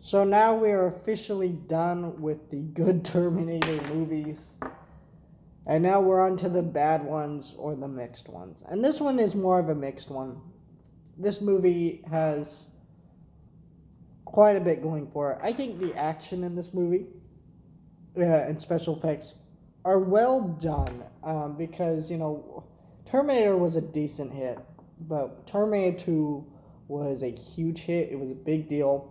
So now we are officially done with the good Terminator movies. And now we're on to the bad ones or the mixed ones. And this one is more of a mixed one. This movie has quite a bit going for it. I think the action in this movie and special effects are well done because, Terminator was a decent hit. But Terminator 2 was a huge hit. It was a big deal.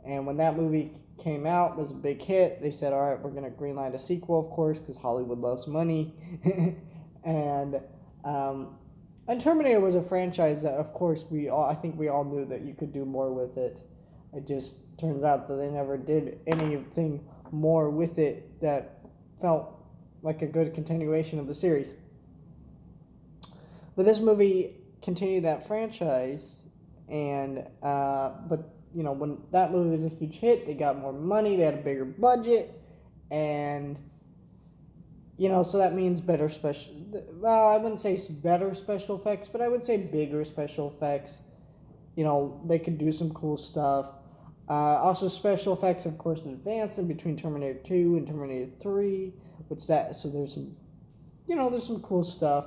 And when that movie came out, it was a big hit. They said, all right, we're going to greenlight a sequel, of course, because Hollywood loves money. and and Terminator was a franchise that, of course, I think we all knew that you could do more with it. It just turns out that they never did anything more with it that felt like a good continuation of the series. But this movie continued that franchise, and but when that movie was a huge hit, they got more money, they had a bigger budget, and so that means better special. Well, I wouldn't say better special effects, but I would say bigger special effects. They could do some cool stuff. Also, special effects, of course, advanced in between Terminator 2 and Terminator 3, so there's some, there's some cool stuff.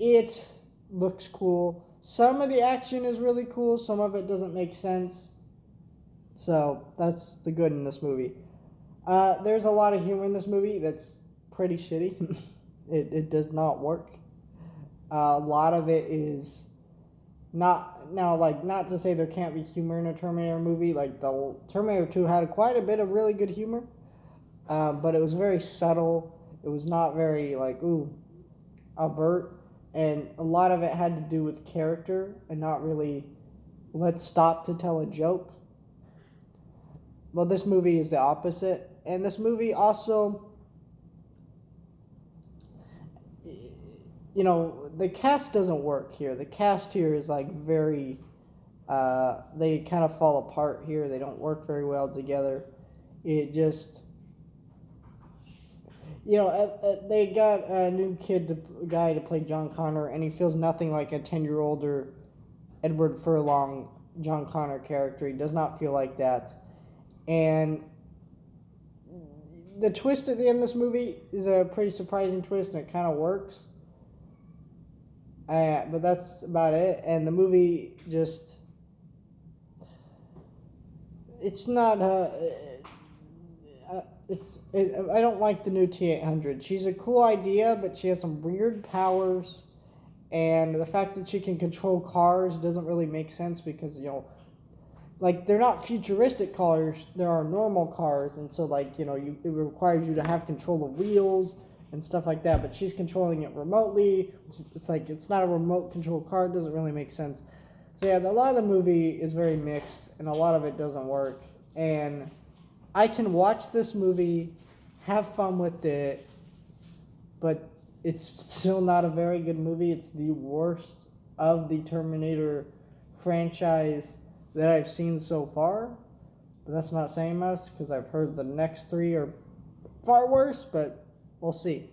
It looks cool. Some of the action is really cool. Some of it doesn't make sense. So that's the good in this movie. There's a lot of humor in this movie that's pretty shitty. It does not work. A lot of it is not to say there can't be humor in a Terminator movie. Like the Terminator 2 had quite a bit of really good humor, but it was very subtle. It was not very overt. And a lot of it had to do with character and not really let's stop to tell a joke. Well, this movie is the opposite. And this movie also, the cast doesn't work here. The cast here is very, they kind of fall apart here. They don't work very well together. It just, they got a new guy to play John Connor, and he feels nothing like a 10-year-older Edward Furlong John Connor character. He does not feel like that. And the twist at the end of this movie is a pretty surprising twist, and it kind of works. But that's about it. And the movie just, it's not, I don't like the new T-800. She's a cool idea, but she has some weird powers. And the fact that she can control cars doesn't really make sense because, they're not futuristic cars. There are normal cars. And so, it requires you to have control of wheels and stuff like that. But she's controlling it remotely. It's not a remote control car. It doesn't really make sense. So, yeah, a lot of the movie is very mixed. And a lot of it doesn't work. And I can watch this movie, have fun with it, but it's still not a very good movie. It's the worst of the Terminator franchise that I've seen so far. But that's not saying much because I've heard the next three are far worse, but we'll see.